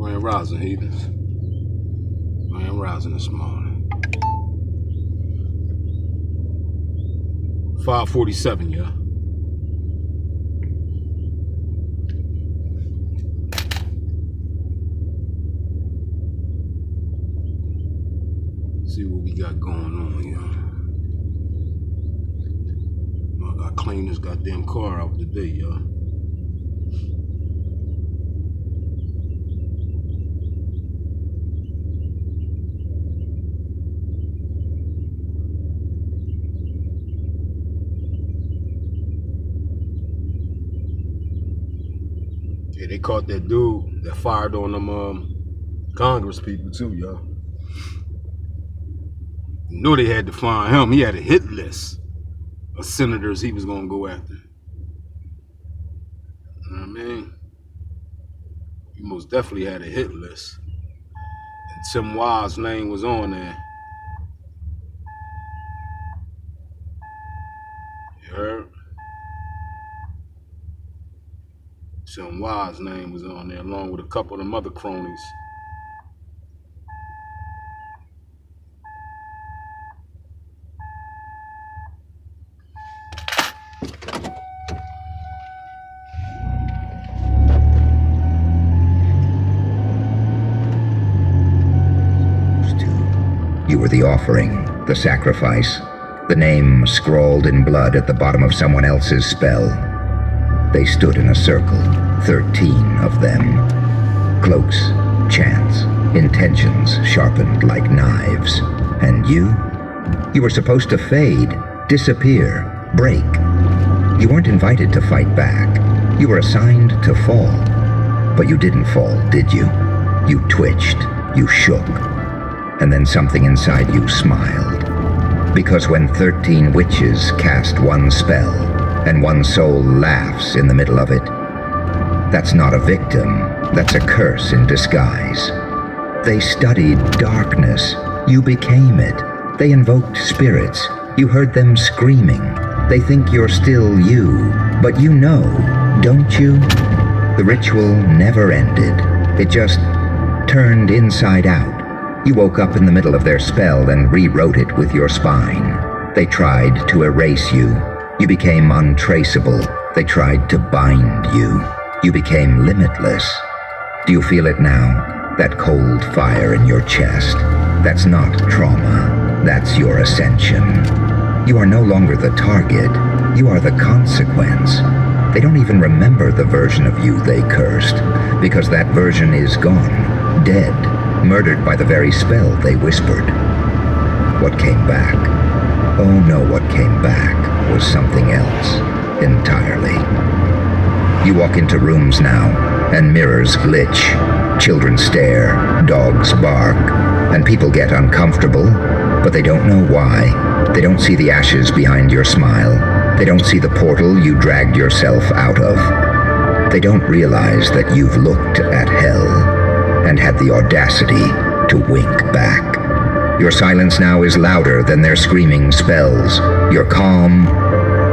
Grand Rising, heathens. Grand Rising this morning. 5:47, yeah. See what we got going on here. I gotta clean this goddamn car out today, y'all. Yeah, they caught that dude that fired on them Congress people too, y'all. Knew they had to find him. He had a hit list of senators he was gonna go after. You know what I mean? He most definitely had a hit list. And Tim Wise's name was on there. You heard? Tim Wise's name was on there along with a couple of them other cronies. You were the offering, the sacrifice, the name scrawled in blood at the bottom of someone else's spell. They stood in a circle, 13 of them. Cloaks, chants, intentions sharpened like knives. And you? You were supposed to fade, disappear, break. You weren't invited to fight back. You were assigned to fall. But you didn't fall, did you? You twitched, you shook. And then something inside you smiled. Because when 13 witches cast one spell, and one soul laughs in the middle of it, that's not a victim, that's a curse in disguise. They studied darkness, you became it. They invoked spirits, you heard them screaming. They think you're still you, but you know, don't you? The ritual never ended, it just turned inside out. You woke up in the middle of their spell and rewrote it with your spine. They tried to erase you. You became untraceable. They tried to bind you. You became limitless. Do you feel it now? That cold fire in your chest? That's not trauma. That's your ascension. You are no longer the target. You are the consequence. They don't even remember the version of you they cursed, because that version is gone, dead. Murdered by the very spell they whispered. What came back? Oh no, what came back was something else entirely. You walk into rooms now, and mirrors glitch. Children stare, dogs bark, and people get uncomfortable, but they don't know why. They don't see the ashes behind your smile. They don't see the portal you dragged yourself out of. They don't realize that you've looked at hell and had the audacity to wink back. Your silence now is louder than their screaming spells. Your calm,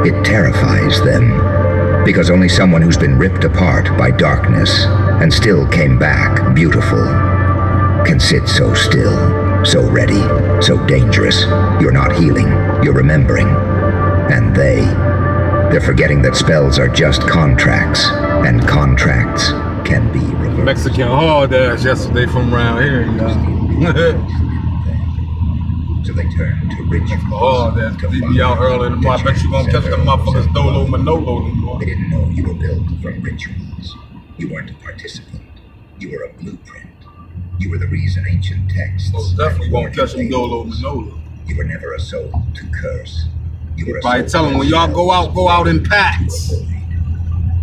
it terrifies them. Because only someone who's been ripped apart by darkness and still came back beautiful can sit so still, so ready, so dangerous. You're not healing, you're remembering. And they're forgetting that spells are just contracts, and contracts can be reversed. Mexican hard ass yesterday from around here, y'all. So they turn to rituals. Hard ass, cause he be out early in the morning. I bet you gonna catch them motherfuckers Dolo Manolo anymore. They didn't know you were built from rituals. You weren't a participant. You were a blueprint. You were the reason ancient texts. Most definitely won't catch them Dolo Manolo. You were never a soul to curse. You were a soul. Tell them when y'all go out in packs.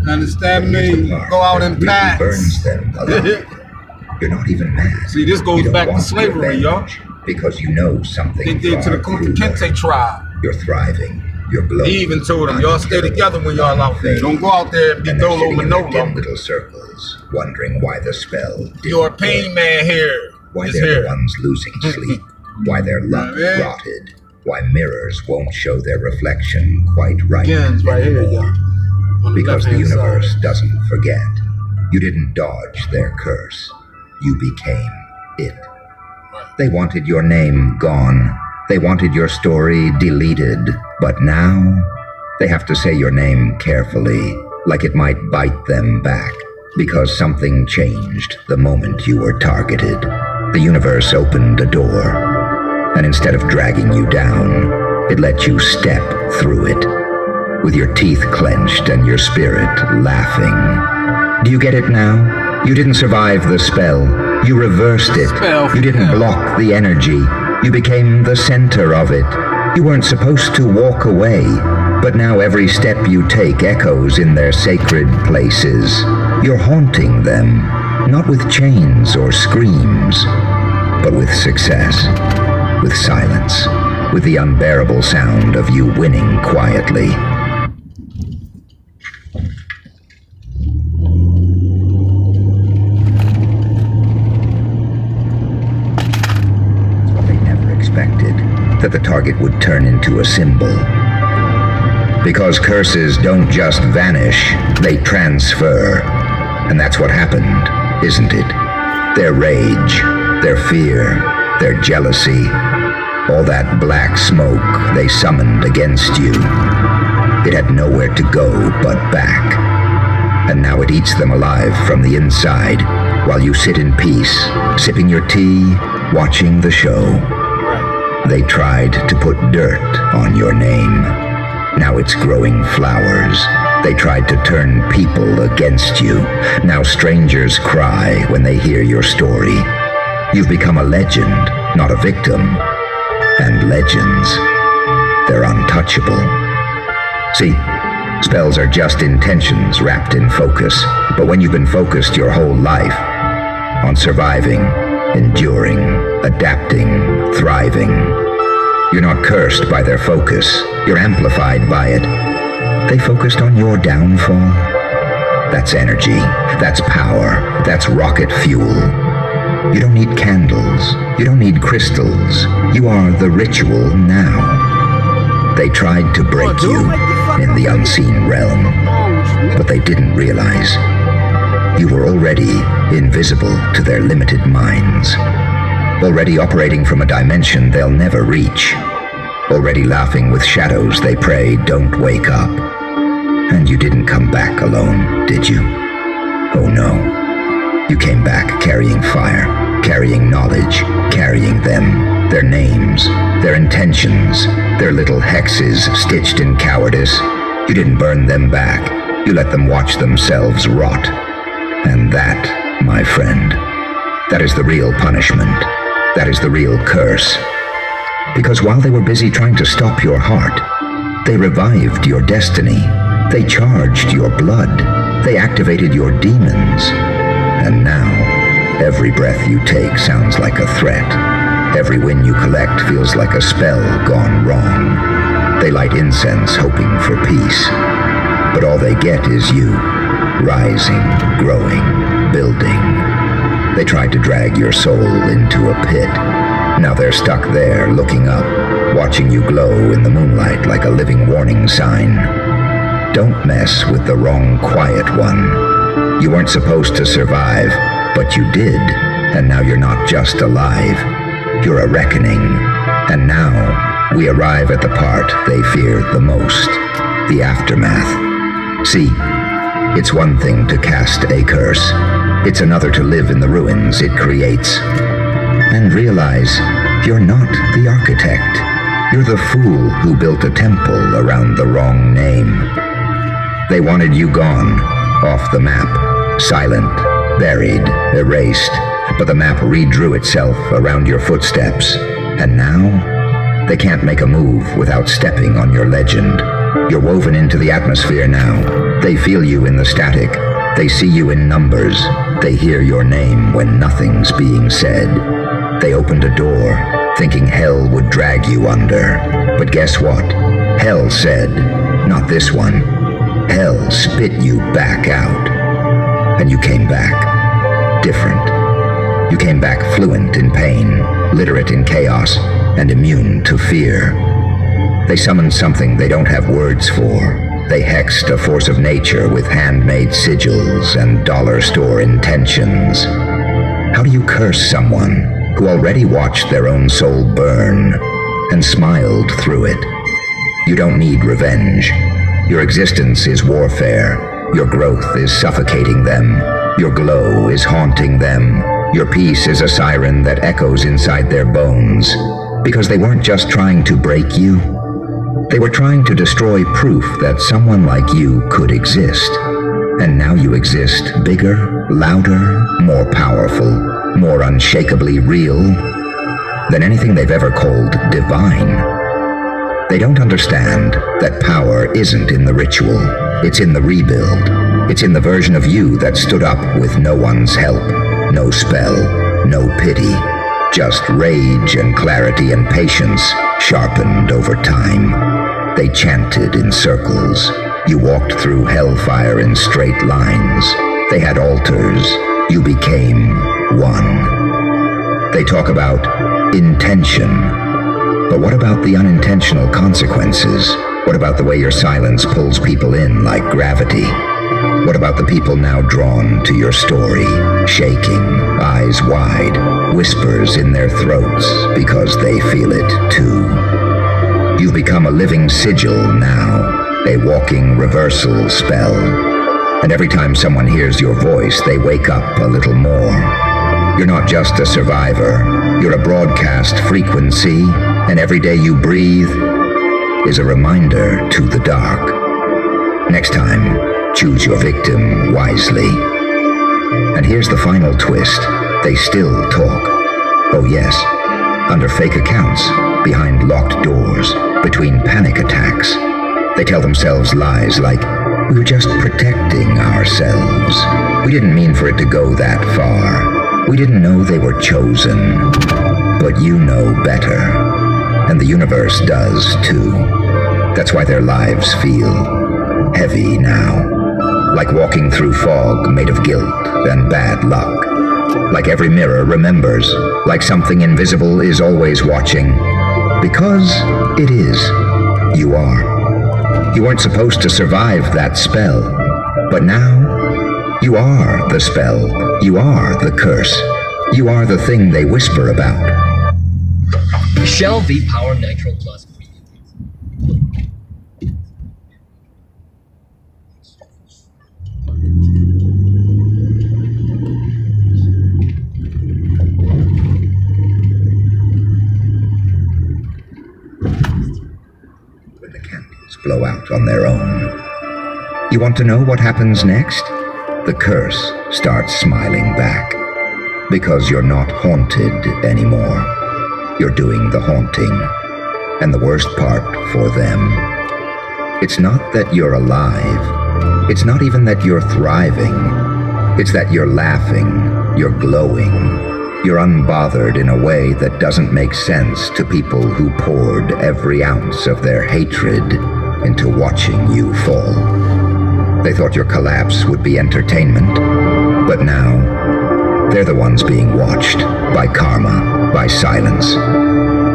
Understand me? Go out in packs. Burns them alive. You're not even mad. See, this goes back to slavery, y'all. Because you know something. They did to the Kunta Kinte tribe. You're thriving. You're glowing. He even told them, y'all stay together when y'all out there. Don't go out there and be Dolo Manolo. Little circles, wondering why the spell. You're a pain man here. Why they're the ones losing sleep. Why their luck rotted. Why mirrors won't show their reflection quite right. Again, right here, y'all. Because the universe doesn't forget. You didn't dodge their curse. you became it. Right. They wanted your name gone. They wanted your story deleted. But now, they have to say your name carefully, like it might bite them back, because something changed the moment you were targeted. The universe opened a door, and instead of dragging you down, it let you step through it, with your teeth clenched and your spirit laughing. Do you get it now? You didn't survive the spell. You reversed it. You didn't block the energy. You became the center of it. You weren't supposed to walk away, but now every step you take echoes in their sacred places. You're haunting them, not with chains or screams, but with success, with silence, with the unbearable sound of you winning quietly. They never expected that the target would turn into a symbol. Because curses don't just vanish, they transfer. And that's what happened, isn't it? Their rage, their fear, their jealousy, all that black smoke they summoned against you. It had nowhere to go but back. And now it eats them alive from the inside, while you sit in peace, sipping your tea, watching the show. They tried to put dirt on your name. Now it's growing flowers. They tried to turn people against you. Now strangers cry when they hear your story. You've become a legend, not a victim. And legends, they're untouchable. See, spells are just intentions wrapped in focus. But when you've been focused your whole life on surviving, enduring, adapting, thriving, you're not cursed by their focus. You're amplified by it. They focused on your downfall. That's energy. That's power. That's rocket fuel. You don't need candles. You don't need crystals. You are the ritual now. They tried to break you in the unseen realm, but they didn't realize you were already invisible to their limited minds. Already operating from a dimension they'll never reach. Already laughing with shadows they pray don't wake up. And you didn't come back alone, did you? Oh no. You came back carrying fire, carrying knowledge, carrying them, their names, their intentions, their little hexes stitched in cowardice. You didn't burn them back. You let them watch themselves rot. And that, my friend, that is the real punishment. That is the real curse. Because while they were busy trying to stop your heart, they revived your destiny. They charged your blood. They activated your demons. And now, every breath you take sounds like a threat. Every win you collect feels like a spell gone wrong. They light incense hoping for peace. But all they get is you, rising, growing, building. They tried to drag your soul into a pit. Now they're stuck there, looking up, watching you glow in the moonlight like a living warning sign. Don't mess with the wrong quiet one. You weren't supposed to survive, but you did, and now you're not just alive. You're a reckoning. And now, we arrive at the part they fear the most, the aftermath. See, it's one thing to cast a curse. It's another to live in the ruins it creates. And realize you're not the architect. You're the fool who built a temple around the wrong name. They wanted you gone, off the map, silent, buried, erased. But the map redrew itself around your footsteps. And now, they can't make a move without stepping on your legend. You're woven into the atmosphere now. They feel you in the static. They see you in numbers. They hear your name when nothing's being said. They opened a door, thinking hell would drag you under. But guess what? Hell said, not this one. Hell spit you back out. And you came back, different. You came back fluent in pain, literate in chaos, and immune to fear. They summoned something they don't have words for. They hexed a force of nature with handmade sigils and dollar store intentions. How How do you curse someone who already watched their own soul burn and smiled through it? You don't need revenge. Your existence is warfare. Your growth is suffocating them. Your glow is haunting them. Your peace is a siren that echoes inside their bones. Because they weren't just trying to break you. They were trying to destroy proof that someone like you could exist. And now you exist bigger, louder, more powerful, more unshakably real than anything they've ever called divine. They don't understand that power isn't in the ritual. It's in the rebuild. It's in the version of you that stood up with no one's help, no spell, no pity. Just rage and clarity and patience sharpened over time. They chanted in circles. You walked through hellfire in straight lines. They had altars. You became one. They talk about intention. But what about the unintentional consequences? What about the way your silence pulls people in like gravity? What about the people now drawn to your story, shaking, eyes wide, whispers in their throats because they feel it too? You've become a living sigil now, a walking reversal spell. And every time someone hears your voice, they wake up a little more. You're not just a survivor, you're a broadcast frequency, and every day you breathe is a reminder to the dark. Next time, choose your victim wisely. And here's the final twist. They still talk. Oh yes, under fake accounts, behind locked doors, between panic attacks. They tell themselves lies like, we were just protecting ourselves. We didn't mean for it to go that far. We didn't know they were chosen. But you know better. And the universe does too. That's why their lives feel heavy now. Like walking through fog made of guilt and bad luck. Like every mirror remembers. Like something invisible is always watching. Because it is. You are. You weren't supposed to survive that spell. But now, you are the spell. You are the curse. You are the thing they whisper about. Shell V Power Nitro Plus. When the candles blow out on their own. You want to know what happens next? The curse starts smiling back. Because you're not haunted anymore. You're doing the haunting. And the worst part for them. It's not that you're alive. It's not even that you're thriving. It's that you're laughing. You're glowing. You're unbothered in a way that doesn't make sense to people who poured every ounce of their hatred into watching you fall. They thought your collapse would be entertainment. But now, they're the ones being watched by karma, by silence,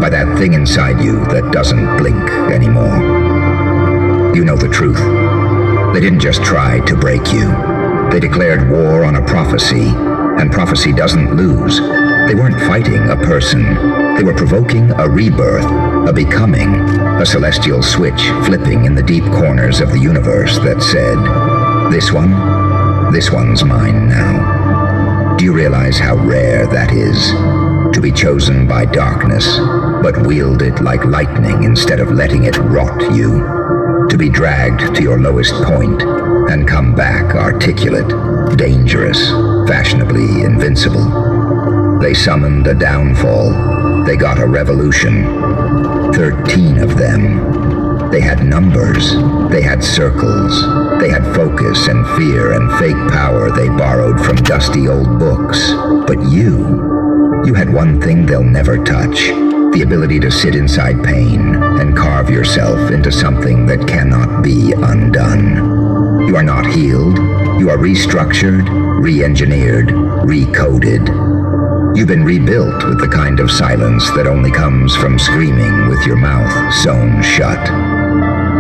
by that thing inside you that doesn't blink anymore. You know the truth. They didn't just try to break you. They declared war on a prophecy, and prophecy doesn't lose. They weren't fighting a person. They were provoking a rebirth, a becoming, a celestial switch flipping in the deep corners of the universe that said, this one's mine now. Do you realize how rare that is? To be chosen by darkness, but wield it like lightning instead of letting it rot you. To be dragged to your lowest point and come back articulate, dangerous, fashionably invincible. They summoned a downfall. They got a revolution. 13 of them. They had numbers. They had circles. They had focus and fear and fake power they borrowed from dusty old books. But you had one thing they'll never touch. The ability to sit inside pain and carve yourself into something that cannot be undone. You are not healed. You are restructured, re-engineered, recoded. You've been rebuilt with the kind of silence that only comes from screaming with your mouth sewn shut.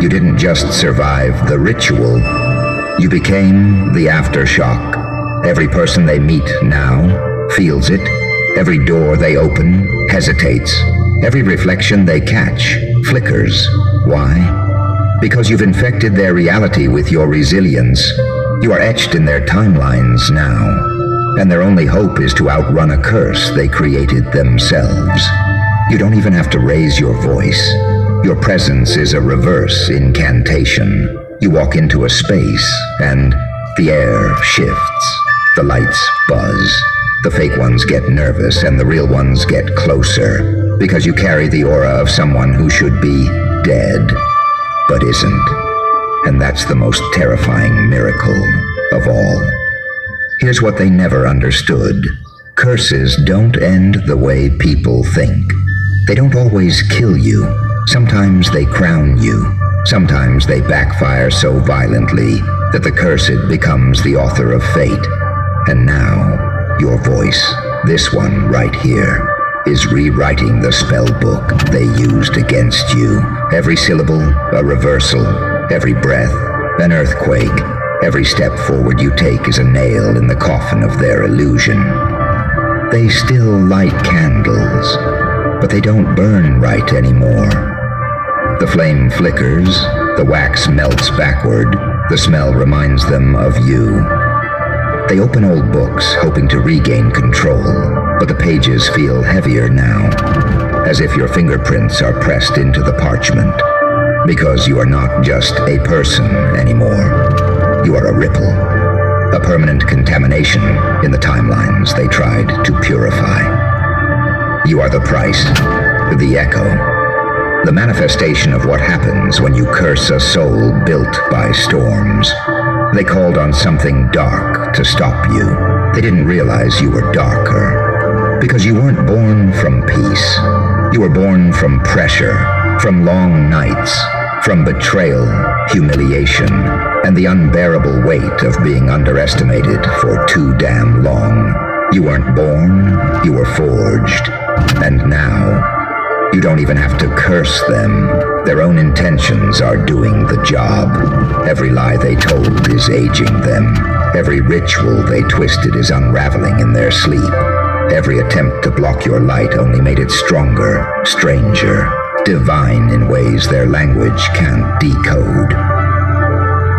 You didn't just survive the ritual. You became the aftershock. Every person they meet now feels it. Every door they open hesitates. Every reflection they catch flickers. Why? Because you've infected their reality with your resilience. You are etched in their timelines now, and their only hope is to outrun a curse they created themselves. You don't even have to raise your voice. Your presence is a reverse incantation. You walk into a space, and the air shifts. The lights buzz. The fake ones get nervous, and the real ones get closer, because you carry the aura of someone who should be dead, but isn't. And that's the most terrifying miracle of all. Here's what they never understood. Curses don't end the way people think. They don't always kill you. Sometimes they crown you. Sometimes they backfire so violently that the cursed becomes the author of fate. And now, your voice, this one right here, is rewriting the spell book they used against you. Every syllable, a reversal. Every breath, an earthquake. Every step forward you take is a nail in the coffin of their illusion. They still light candles, but they don't burn right anymore. The flame flickers, the wax melts backward, the smell reminds them of you. They open old books, hoping to regain control, but the pages feel heavier now, as if your fingerprints are pressed into the parchment. Because you are not just a person anymore. You are a ripple, a permanent contamination in the timelines they tried to purify. You are the price, the echo, the manifestation of what happens when you curse a soul built by storms. They called on something dark to stop you. They didn't realize you were darker, because you weren't born from peace. You were born from pressure, from long nights, from betrayal, humiliation, and the unbearable weight of being underestimated for too damn long. You weren't born, you were forged. And now, you don't even have to curse them. Their own intentions are doing the job. Every lie they told is aging them. Every ritual they twisted is unraveling in their sleep. Every attempt to block your light only made it stronger, stranger, divine in ways their language can't decode.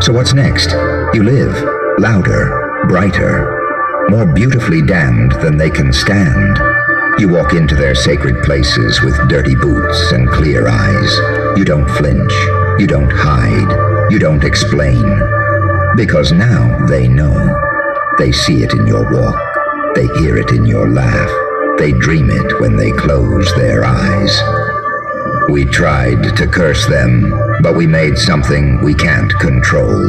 So what's next? You live, louder, brighter, more beautifully damned than they can stand. You walk into their sacred places with dirty boots and clear eyes. You don't flinch, you don't hide, you don't explain. Because now they know. They see it in your walk, they hear it in your laugh, they dream it when they close their eyes. We tried to curse them, but we made something we can't control.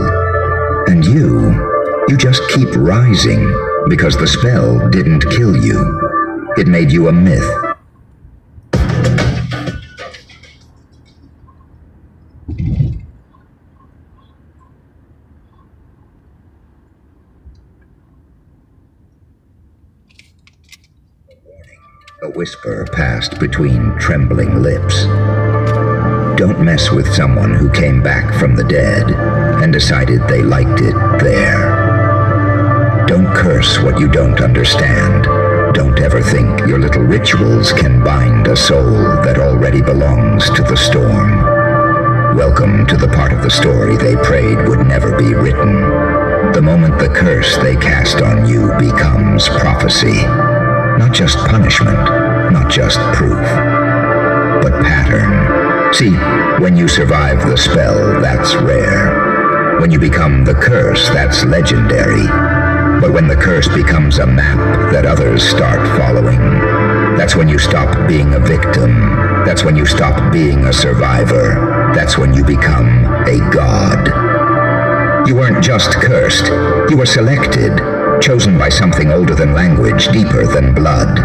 And you just keep rising, because the spell didn't kill you. It made you a myth. A whisper passed between trembling lips. Don't mess with someone who came back from the dead and decided they liked it there. Don't curse what you don't understand. Don't ever think your little rituals can bind a soul that already belongs to the storm. Welcome to the part of the story they prayed would never be written. The moment the curse they cast on you becomes prophecy. Not just punishment, not just proof, but pattern. See, when you survive the spell, that's rare. When you become the curse, that's legendary. But when the curse becomes a map that others start following, that's when you stop being a victim. That's when you stop being a survivor. That's when you become a god. You weren't just cursed, you were selected, chosen by something older than language, deeper than blood.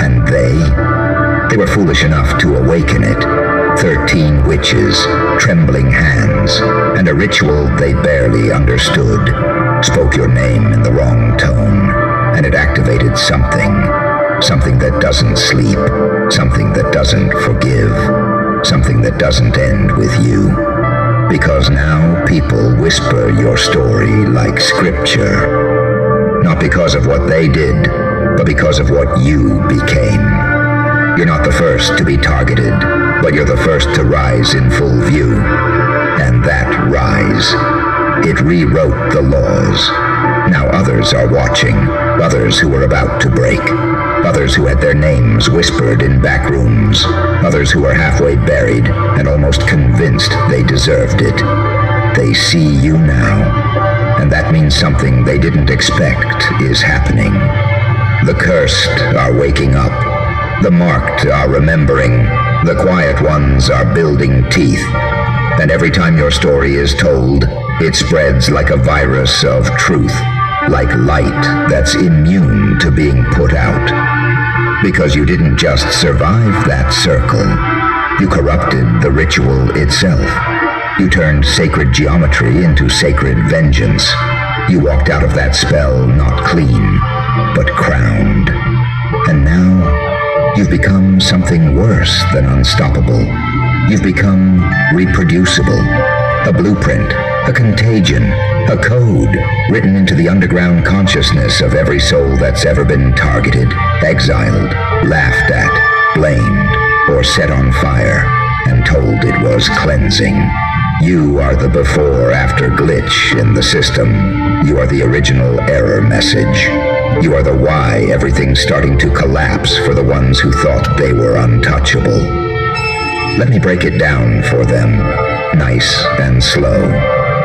And they were foolish enough to awaken it. 13 witches, trembling hands, and a ritual they barely understood. Spoke your name in the wrong tone, and it activated something that doesn't sleep, something that doesn't forgive, something that doesn't end with you. Because now people whisper your story like scripture, not because of what they did, but because of what you became. You're not the first to be targeted, but you're the first to rise in full view. And that rise, it rewrote the laws. Now others are watching, others who were about to break, others who had their names whispered in back rooms, others who are halfway buried and almost convinced they deserved it. They see you now, and that means something they didn't expect is happening. The cursed are waking up. The marked are remembering. The quiet ones are building teeth. And every time your story is told, it spreads like a virus of truth, like light that's immune to being put out. Because you didn't just survive that circle, you corrupted the ritual itself. You turned sacred geometry into sacred vengeance. You walked out of that spell not clean, but crowned. And now, you've become something worse than unstoppable. You've become reproducible. A blueprint, a contagion, a code written into the underground consciousness of every soul that's ever been targeted, exiled, laughed at, blamed, or set on fire, and told it was cleansing. You are the before-after glitch in the system. You are the original error message. You are the why everything's starting to collapse for the ones who thought they were untouchable. Let me break it down for them, nice and slow.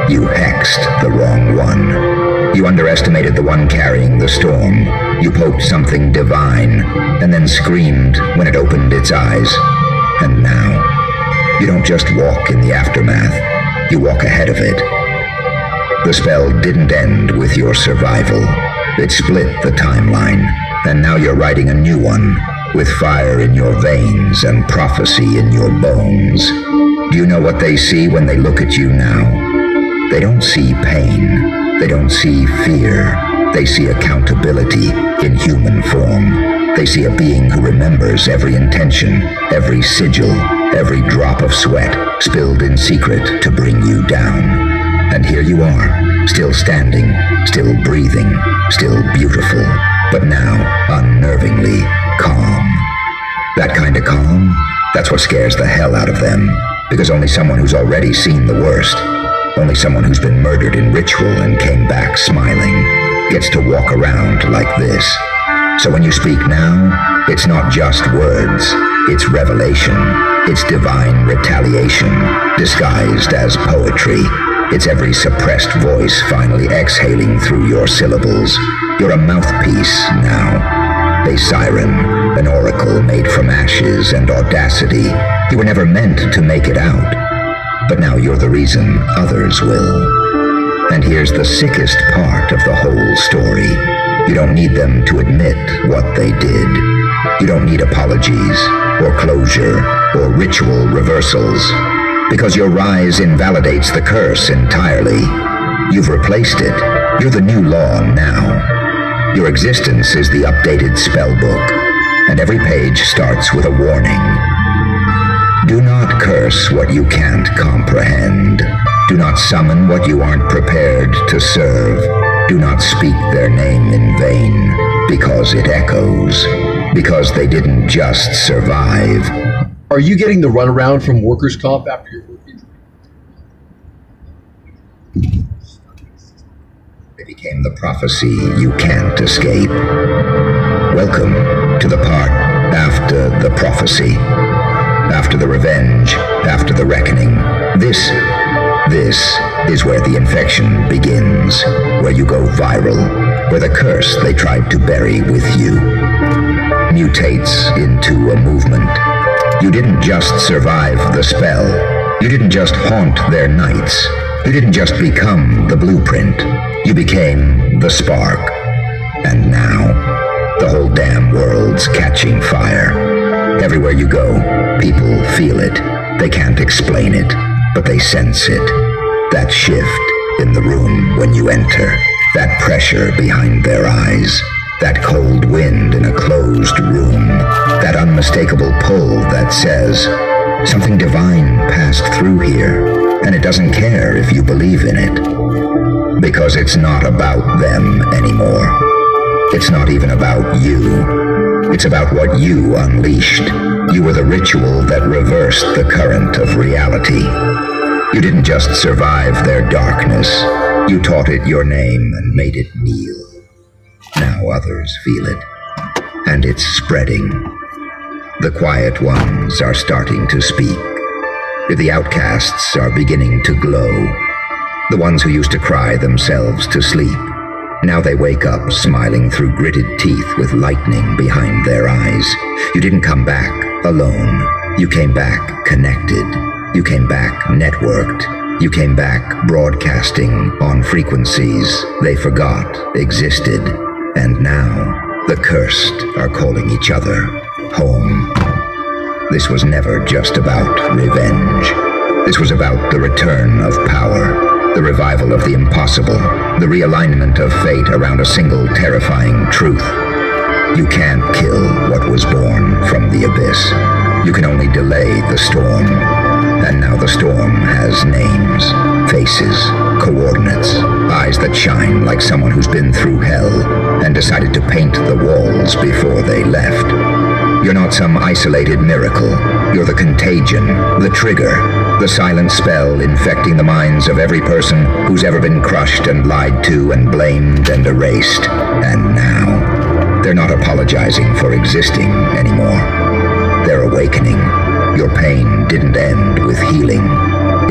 You hexed the wrong one. You underestimated the one carrying the storm. You poked something divine, and then screamed when it opened its eyes. And now, you don't just walk in the aftermath, you walk ahead of it. The spell didn't end with your survival. It split the timeline, and now you're writing a new one, with fire in your veins and prophecy in your bones. Do you know what they see when they look at you now? They don't see pain. They don't see fear. They see accountability in human form. They see a being who remembers every intention, every sigil, every drop of sweat spilled in secret to bring you down. And here you are, still standing, still breathing, still beautiful, but now unnervingly calm. That kind of calm, that's what scares the hell out of them, because only someone who's already seen the worst, only someone who's been murdered in ritual and came back smiling, gets to walk around like this. So when you speak now, it's not just words, it's revelation, it's divine retaliation, disguised as poetry. It's every suppressed voice finally exhaling through your syllables. You're a mouthpiece now, a siren, an oracle made from ashes and audacity. You were never meant to make it out, but now you're the reason others will. And here's the sickest part of the whole story. You don't need them to admit what they did. You don't need apologies, or closure, or ritual reversals, because your rise invalidates the curse entirely. You've replaced it. You're the new law now. Your existence is the updated spell book, and every page starts with a warning. Do not curse what you can't comprehend. Do not summon what you aren't prepared to serve. Do not speak their name in vain, because it echoes, because they didn't just survive. Are you getting the runaround from workers' comp after your work injury? They became the prophecy you can't escape. Welcome to the part after the prophecy, after the revenge, after the reckoning. This is where the infection begins, where you go viral, where the curse they tried to bury with you mutates into a movement. You didn't just survive the spell. You didn't just haunt their nights. You didn't just become the blueprint. You became the spark. And now, the whole damn world's catching fire. Everywhere you go, people feel it. They can't explain it, but they sense it. That shift in the room when you enter. That pressure behind their eyes. That cold wind in a closed room. That unmistakable pull that says, something divine passed through here, and it doesn't care if you believe in it. Because it's not about them anymore. It's not even about you. It's about what you unleashed. You were the ritual that reversed the current of reality. You didn't just survive their darkness. You taught it your name and made it kneel. Now others feel it, and it's spreading. The quiet ones are starting to speak. The outcasts are beginning to glow. The ones who used to cry themselves to sleep. Now they wake up smiling through gritted teeth with lightning behind their eyes. You didn't come back alone. You came back connected. You came back networked. You came back broadcasting on frequencies they forgot existed. And now the cursed are calling each other home. This was never just about revenge. This was about the return of power, the revival of the impossible, the realignment of fate around a single terrifying truth. You can't kill what was born from the abyss. You can only delay the storm. And now the storm has names, faces, coordinates, eyes that shine like someone who's been through hell and decided to paint the walls before they left. You're not some isolated miracle. You're the contagion, the trigger, the silent spell infecting the minds of every person who's ever been crushed and lied to and blamed and erased. And now, they're not apologizing for existing anymore. They're awakening. Your pain didn't end with healing.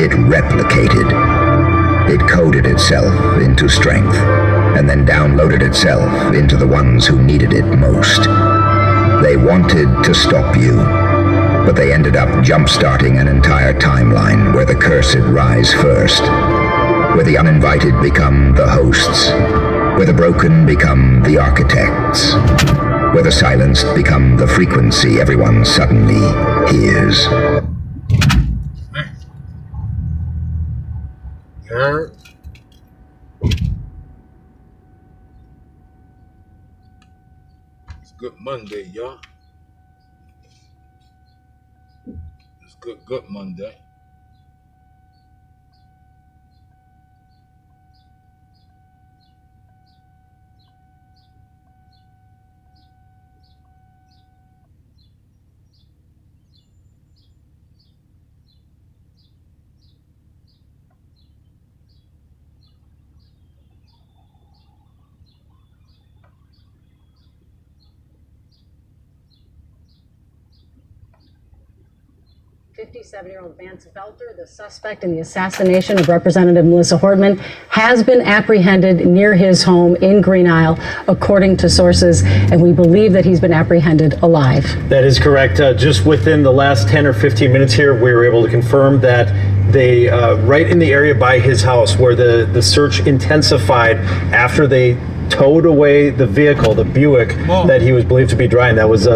It replicated. It coded itself into strength, and then downloaded itself into the ones who needed it most. They wanted to stop you, but they ended up jump-starting an entire timeline where the cursed rise first, where the uninvited become the hosts, where the broken become the architects, where the silenced become the frequency everyone suddenly hears. Heard? It's good Monday, y'all. It's good Monday. '57-year-old Vance Velter, the suspect in the assassination of Representative Melissa Hortman, has been apprehended near his home in Green Isle, according to sources, and we believe that he's been apprehended alive. That is correct. Just within the last 10 or 15 minutes here, we were able to confirm that they, right in the area by his house, where the search intensified after they towed away the vehicle, the Buick, that he was believed to be driving, that was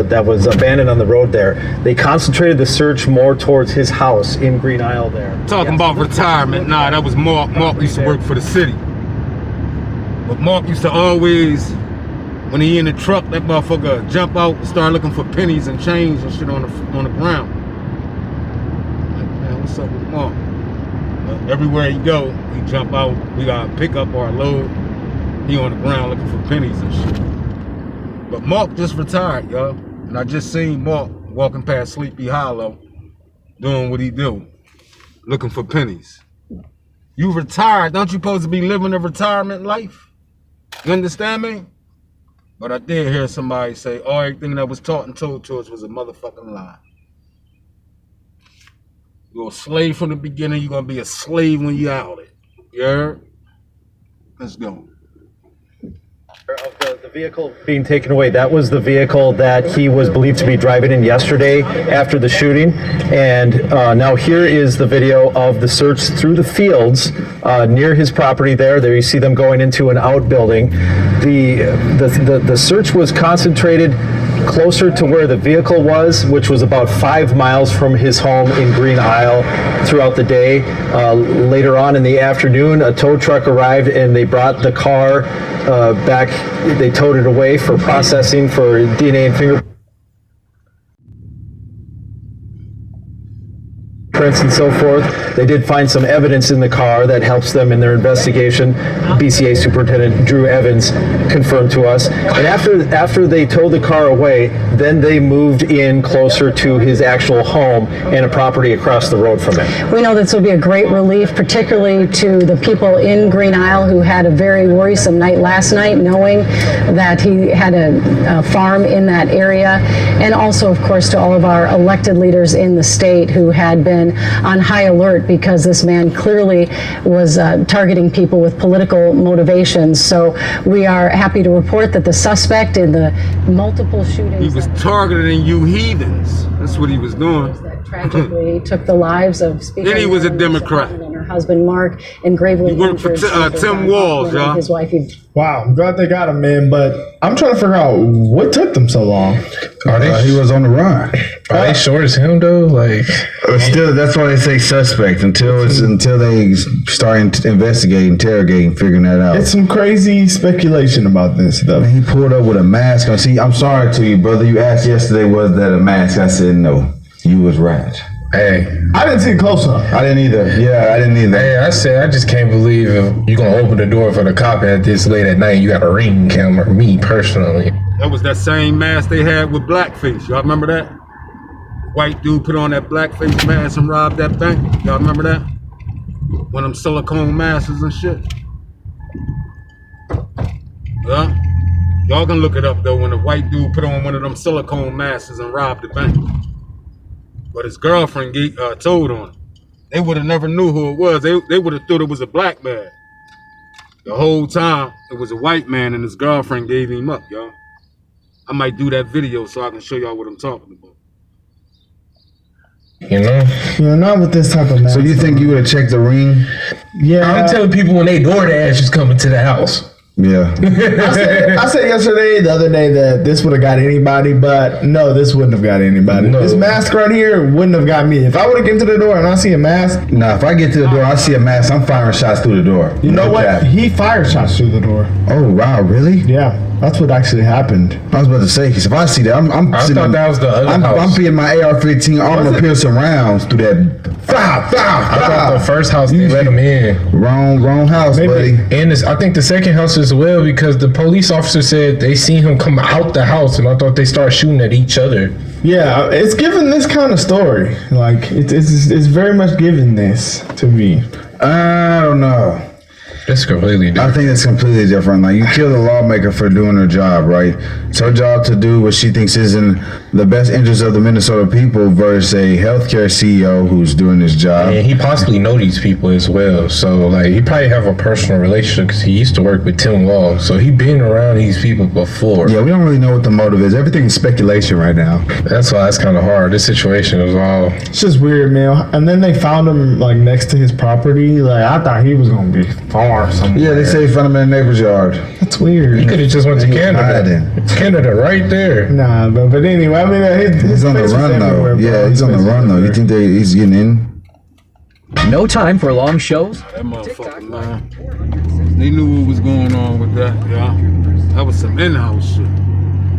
abandoned on the road there. They concentrated the search more towards his house in Green Isle there. Talking about retirement, nah, that was Mark. Mark used to work for the city. But Mark used to always, when he in the truck, that motherfucker jump out and start looking for pennies and change and shit on the ground. Like, man, what's up with Mark? Everywhere he go, he jump out, we gotta pick up our load. He on the ground looking for pennies and shit. But Mark just retired, y'all. And I just seen Mark walking past Sleepy Hollow doing what he do, looking for pennies. You retired, don't you supposed to be living a retirement life? You understand me? But I did hear somebody say, oh, everything that was taught and told to us was a motherfucking lie. You're a slave from the beginning, you're gonna be a slave when you're out it. You heard? Let's go. Of the vehicle being taken away, that was the vehicle that he was believed to be driving in yesterday after the shooting. And now here is the video of the search through the fields near his property there. There you see them going into an outbuilding. The search was concentrated closer to where the vehicle was, which was about 5 miles from his home in Green Isle throughout the day. Later on in the afternoon, a tow truck arrived and they brought the car back. They towed it away for processing for DNA and fingerprints fingerprints and so forth. They did find some evidence in the car that helps them in their investigation. BCA Superintendent Drew Evans confirmed to us. And after they towed the car away, then they moved in closer to his actual home and a property across the road from it. We know this will be a great relief, particularly to the people in Green Isle who had a very worrisome night last night, knowing that he had a farm in that area, and also, of course, to all of our elected leaders in the state who had been on high alert because this man clearly was targeting people with political motivations. So we are happy to report that the suspect in the multiple shootings... He was targeting you heathens. That's what he was doing. ...that tragically took the lives of Speaker... And he was a Democrat. ...and her husband, Mark, and gravely... He worked for Tim Walz, y'all. His wife, Wow, I'm glad they got him, man, but I'm trying to figure out what took them so long. He was on the run. Are they sure it's him though? Like, still, that's why they say suspect until they start investigating, interrogating, figuring that out. It's some crazy speculation about this stuff. He pulled up with a mask on. See, I'm sorry to you, brother. You asked yesterday, was that a mask? I said no. You was right. hey, I didn't see it close up. I didn't either. Yeah, I didn't either. hey, I said I just can't believe you're gonna open the door for the cop at this late at night. You got a ring camera. Me personally. That was that same mask they had with blackface. Y'all remember that? White dude put on that blackface mask and robbed that bank. Y'all remember that? One of them silicone masks and shit. Yeah? Y'all can look it up though, when a white dude put on one of them silicone masks and robbed the bank. But his girlfriend told on him. They would have never knew who it was. They would have thought it was a black man. The whole time, it was a white man and his girlfriend gave him up, y'all. I might do that video so I can show y'all what I'm talking about. You know? Yeah, not with this type of mask. So you think you would have checked the ring? Yeah. I'm telling people when they DoorDash is coming to the house. Yeah. I said yesterday, the other day, that this would have got anybody, but no, this wouldn't have got anybody. No. This mask right here wouldn't have got me. If I would have get to the door and I see a mask, Nah, if I get to the door, I see a mask, I'm firing shots through the door. you know No what? cap. He fired shots through the door. Oh, wow, really? Yeah, that's what actually happened. I was about to say, because if I see that, I'm I sitting thought on- that was the other house. I'm feeding my AR-15 armor piercing rounds through that. I thought the first house they let him in. Wrong house, buddy. And I think the second house as well, because the police officer said they seen him come out the house, and I thought they started shooting at each other. Yeah, it's given this kind of story. Like it's very much given this to me. I don't know. That's completely different. I think it's completely different. Like, you kill the lawmaker for doing her job, right? It's her job to do what she thinks is in the best interest of the Minnesota people versus a healthcare CEO who's doing his job. And he possibly know these people as well. So, like, he probably have a personal relationship because he used to work with Tim Walz. So, he been around these people before. Yeah, we don't really know what the motive is. Everything is speculation right now. That's why it's kind of hard. This situation is all... It's just weird, man. And then they found him like next to his property. Like I thought he was gonna be far somewhere. Yeah, they say he found him in a neighbor's yard. That's weird. He could have just went to He was Canada. hiding. Canada right there. Nah, but anyway, I mean, He's on the run, though. Yeah, he's on the run, though. You think he's getting in? No time for long shows. That motherfucker, man. They knew what was going on with that, y'all. That was some in-house shit.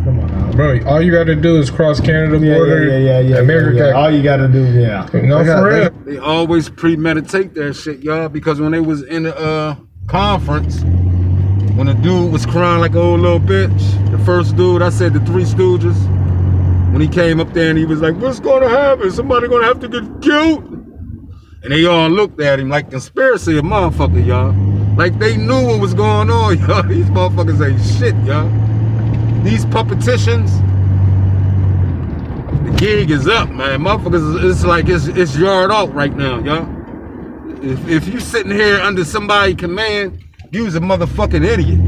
Come on now. Bro, all you got to do is cross Canada border. Yeah. America. All you gotta do, yeah. No, for real. They always premeditate that shit, y'all, because when they was in the conference, when a dude was crying like an old little bitch, the first dude, I said the Three Stooges, when he came up there and he was like, what's gonna happen? Somebody gonna have to get killed? And they all looked at him like conspiracy, a motherfucker, y'all. Like they knew what was going on, y'all. These motherfuckers ain't shit, y'all. These puppeticians, the gig is up, man. Motherfuckers, it's like it's yard out right now, y'all. If you sitting here under somebody's command, you's a motherfucking idiot.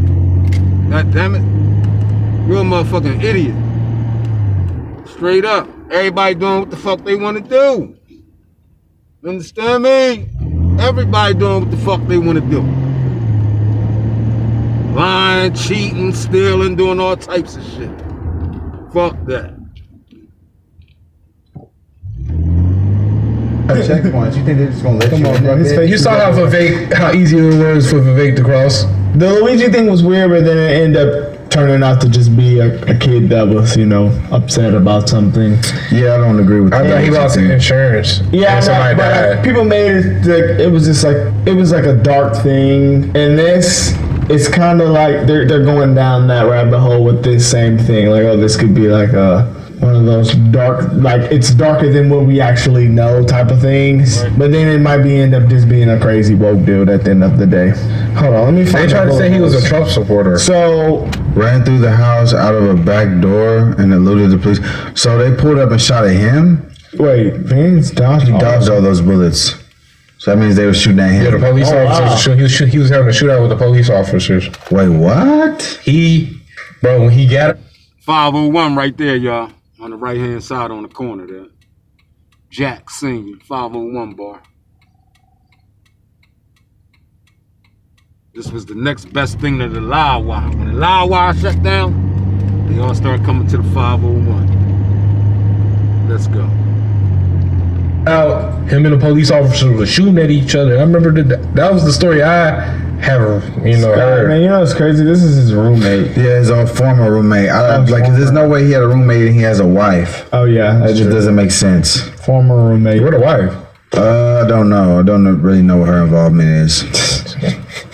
God damn it. You're a motherfucking idiot. Straight up. Everybody doing what the fuck they want to do. You understand me? Everybody doing what the fuck they want to do. Lying, cheating, stealing, doing all types of shit. Fuck that. Checkpoints. You think they're just gonna let you on, in bro. that His bitch? face You saw how easy it was for Vivek to cross. The Luigi thing was weird, but then it ended up turning out to just be a kid that was, upset about something. Yeah, I don't agree with that. I thought he lost insurance. Yeah, and somebody died. people made it like it was just like it was like a dark thing, and this it's kind of like they're going down that rabbit hole with this same thing. Like, oh, this could be like one of those dark, like it's darker than what we actually know type of things. Right. But then it might end up just being a crazy woke dude at the end of the day. Hold on, let me find. They tried to say he was a Trump supporter. So ran through the house out of a back door and eluded the police. So they pulled up and shot at him. Wait, Vince dodged. He dodged all those bullets. So that means they were shooting at him. Yeah, the police officers. Wow. He was having a shootout with the police officers. Wait, what? When he got 501 right there, y'all. On the right hand side on the corner there. Jack Senior, 501 bar. This was the next best thing to the Loud Wire. When the Loud Wire shut down, they all started coming to the 501. Let's go. Him and the police officers were shooting at each other. I remember that was the story I have, heard. Man, it's crazy. This is his roommate. Yeah, his old former roommate. There's no way he had a roommate and he has a wife. Oh yeah, that just doesn't make sense. Former roommate. What a wife? I don't know. I don't really know what her involvement is.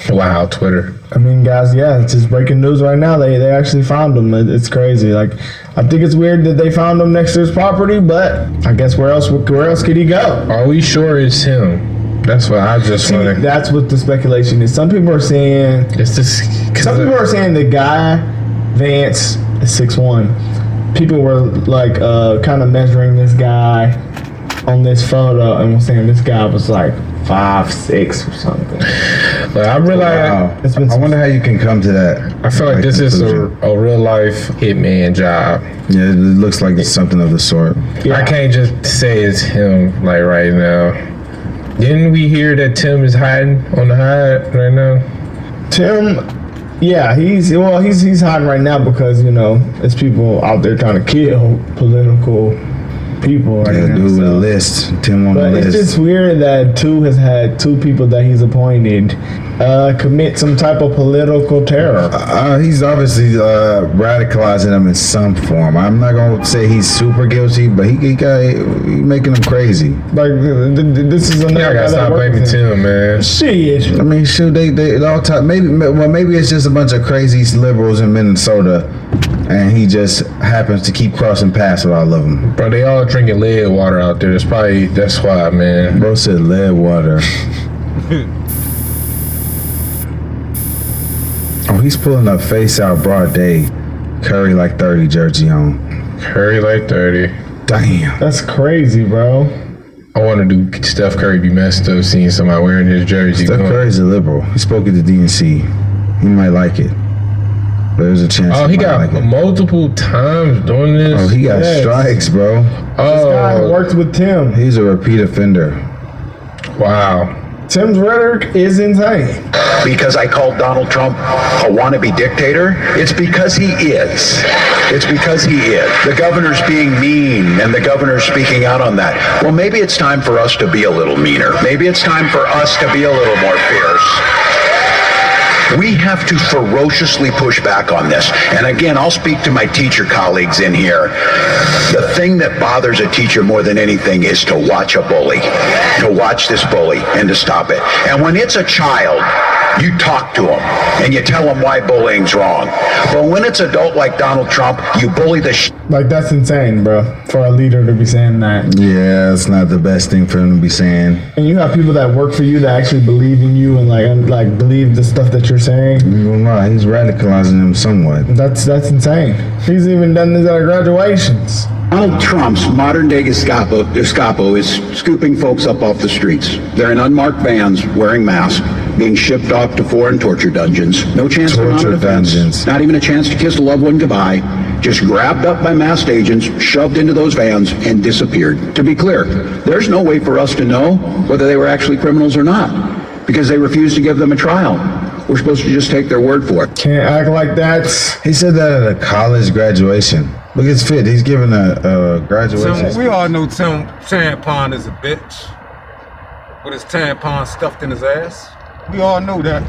Wow, Twitter. I mean, guys, yeah, it's just breaking news right now. They actually found him. It's crazy. Like, I think it's weird that they found him next to his property, but I guess where else could he go? Are we sure it's him? That's what I just want. That's what the speculation is. Some people are saying Some people are saying the guy Vance is 6'1". People were like kind of measuring this guy on this photo and was saying this guy was like 5'6" or something. But I realize I wonder how you can come to that. I feel like this conclusion. Is a real life hitman job. Yeah, it looks like it's something of the sort. Yeah. I can't just say it's him like right now. Didn't we hear that Tim is hiding on the hide right now? Tim, yeah, he's hiding right now because there's people out there trying to kill political people right now. Yeah, dude with a list. Tim on the list. But it's just weird that has had two people that he's appointed commit some type of political terror. He's obviously radicalizing them in some form. I'm not gonna say he's super guilty, but he making them crazy. Like this is another. Yeah, I gotta stop blaming Tim, man. Shit. I mean, shoot, they all time. Maybe it's just a bunch of crazy liberals in Minnesota, and he just happens to keep crossing paths with all of them. Bro, they all drinking lead water out there. That's why, man. Bro said lead water. Oh, he's pulling up face out broad day. Curry like 30 jersey on. Curry like 30. Damn. That's crazy, bro. I want to do Steph Curry be messed up seeing somebody wearing his jersey. Steph Curry's a liberal. He spoke at the DNC. He might like it. There's a chance. Oh, he got multiple times doing this. Oh, he got strikes, bro. This guy worked with Tim. He's a repeat offender. Wow. Tim's rhetoric is insane. Because I called Donald Trump a wannabe dictator? It's because he is. It's because he is. The governor's being mean, and the governor's speaking out on that. Well, maybe it's time for us to be a little meaner. Maybe it's time for us to be a little more fierce. We have to ferociously push back on this. And again, I'll speak to my teacher colleagues in here. The thing that bothers a teacher more than anything is to watch a bully, to watch this bully and to stop it. And when it's a child, you talk to them and you tell them why bullying's wrong. But when it's adult like Donald Trump, you bully the Like, that's insane, bro, for a leader to be saying that. Yeah, it's not the best thing for him to be saying. And you have people that work for you that actually believe in you and like believe the stuff that you're saying. Well, he's radicalizing them somewhat. That's insane. He's even done this at graduations. Donald Trump's modern-day Gestapo is scooping folks up off the streets. They're in unmarked vans, wearing masks, being shipped off to foreign torture dungeons. No chance for defense. Not even a chance to kiss a loved one goodbye. Just grabbed up by masked agents, shoved into those vans, and disappeared. To be clear, there's no way for us to know whether they were actually criminals or not, because they refused to give them a trial. We're supposed to just take their word for it. Can't act like that. He said that at a college graduation. Look, it's fit. He's giving a graduation. We all know Tim Tampon is a bitch with his tampon stuffed in his ass. We all know that.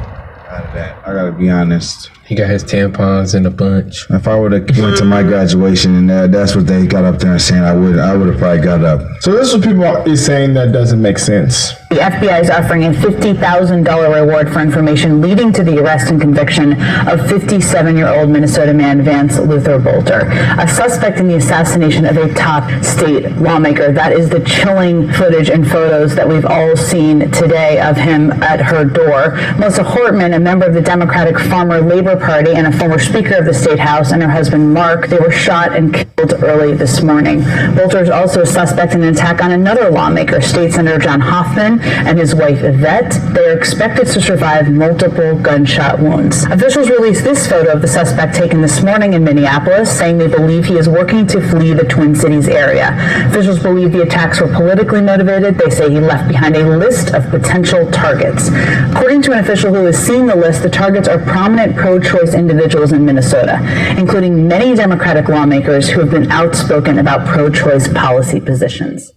I gotta be honest. He got his tampons in a bunch. If I would have went to my graduation and that's what they got up there and saying, I would have probably got up. So this is what people are saying that doesn't make sense. The FBI is offering a $50,000 reward for information leading to the arrest and conviction of 57-year-old Minnesota man Vance Luther Bolter, a suspect in the assassination of a top state lawmaker. That is the chilling footage and photos that we've all seen today of him at her door. Melissa Hortman, a member of the Democratic Farmer Labor Party and a former Speaker of the State House, and her husband Mark, they were shot and killed early this morning. Bolter is also a suspect in an attack on another lawmaker, State Senator John Hoffman, and his wife Yvette. They are expected to survive multiple gunshot wounds. Officials released this photo of the suspect taken this morning in Minneapolis, saying they believe he is working to flee the Twin Cities area. Officials believe the attacks were politically motivated. They say he left behind a list of potential targets. According to an official who has seen the list, the targets are prominent pro-choice individuals in Minnesota, including many Democratic lawmakers who have been outspoken about pro-choice policy positions.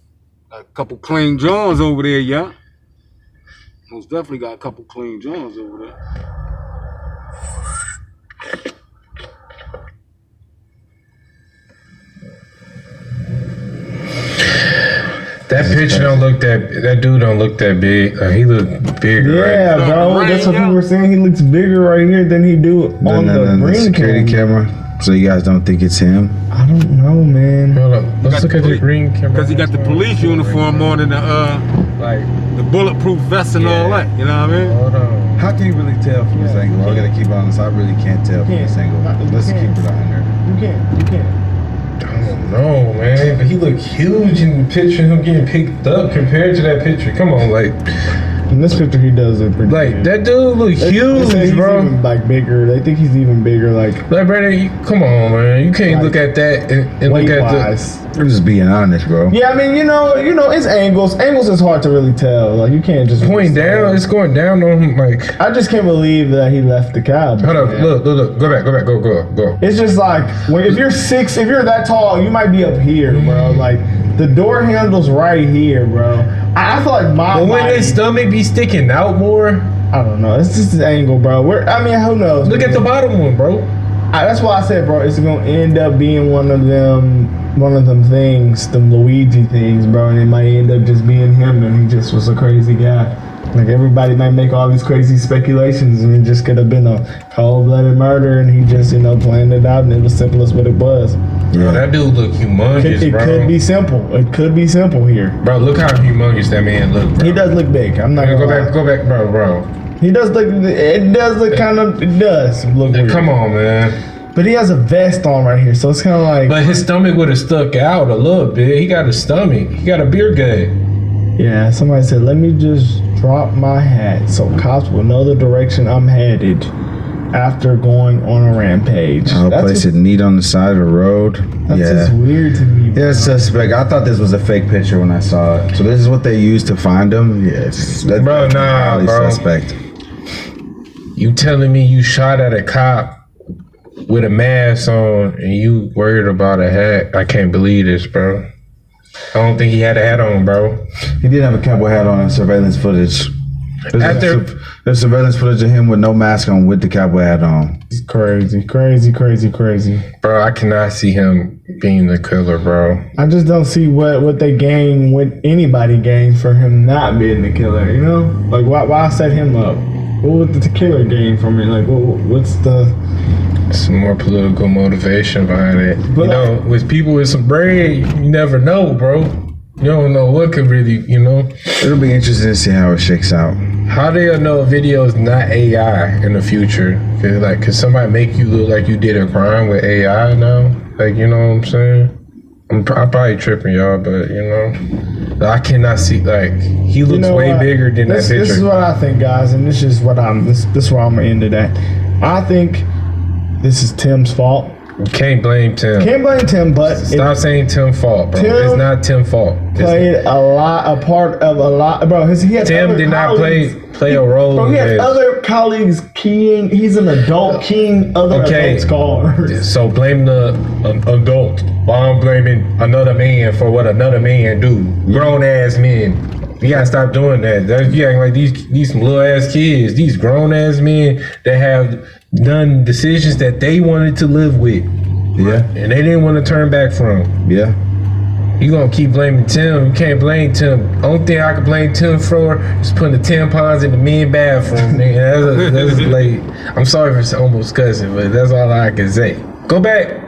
A couple clean Johns over there, yeah. Most definitely got a couple clean Johns over there. That picture don't look that dude don't look that big. He look bigger. Yeah, right? bro. That's what people were saying. He looks bigger right here than he do on the green security camera. So you guys don't think it's him? I don't know, man. Hold on. Let's look at the green camera. Because he got the police uniform on and the bulletproof vest and all that. You know what I mean? Hold on. How can you really tell from this angle? I gotta keep it honest. I really can't tell from this angle. Let's keep it under. You can't. I don't know, man. But he look huge in the picture. Him getting picked up compared to that picture. Come on, like. In this picture, he does look pretty big. That dude look huge, he's bro. Even, bigger. They think he's even bigger, like brother, come on, man. You can't look at that and look at I'm just being honest, bro. Yeah, I mean, you know, it's angles. Angles is hard to really tell. Like, you can't just point down. It's going down on him. Like, I just can't believe that he left the cab. Hold up, look. Go back. Go. It's just like if you're that tall, you might be up here, bro. Like, the door handle's right here, bro. I feel like But when his stomach be sticking out more, I don't know. It's just an angle, bro. Who knows? Look at the bottom one, bro. That's why I said, bro, it's gonna end up being one of them things, them Luigi things, bro, and it might end up just being him, and he just was a crazy guy. Like, everybody might make all these crazy speculations, and it just could have been a cold-blooded murder, and he just, planned it out, and it was simple as what it was. Yeah, that dude look humongous, bro. It could be simple. It could be simple here. Bro, look how humongous that man look, bro. He does look big. I'm not gonna lie. Go back, bro. He does look, it does look weird. Come on, man. But he has a vest on right here, so it's kind of like... But his stomach would have stuck out a little bit. He got a stomach. He got a beer gut. Yeah, somebody said, let me just drop my hat so cops will know the direction I'm headed after going on a rampage. I'll place it neat on the side of the road. That's just weird to me, bro. Yeah, it's suspect. I thought this was a fake picture when I saw it. So this is what they used to find him? Yes. That's bro, nah, bro. Suspect. You telling me you shot at a cop with a mask on and you worried about a hat? I can't believe this, bro. I don't think he had a hat on, bro. He did have a cowboy hat on in surveillance footage. There's surveillance footage of him with no mask on with the cowboy hat on. It's crazy. Bro, I cannot see him being the killer, bro. I just don't see what they gain, what anybody gains for him not being the killer, you know? Like, why set him up? What would the killer gain from it? Like, what's the... Some more political motivation behind it. But with people with some brain, you never know, bro. You don't know what could really, It'll be interesting to see how it shakes out. How do you know a video is not AI in the future? Could somebody make you look like you did a crime with AI now? Like, you know what I'm saying? I'm probably tripping, y'all, but, I cannot see, he looks way bigger than that picture. This is what I think, guys, and this is where I'm going to end it at. I think this is Tim's fault. You can't blame Tim. But stop saying Tim's fault, bro. It's not Tim's fault. Played a part of a lot, bro. Tim did not play a role. Bro, he has other colleagues keying. He's an adult keying other adults' cars. So blame the adult. While I'm blaming another man for what another man do. Grown ass men. You gotta stop doing that. You acting like these some little ass kids. These grown ass men that have done decisions that they wanted to live with. Yeah. And they didn't want to turn back from. Yeah. You gonna keep blaming Tim? You can't blame Tim. Only thing I can blame Tim for is putting the tampons in the men's bathroom. Nigga, that's like, I'm sorry for almost cussing, but that's all I can say. Go back.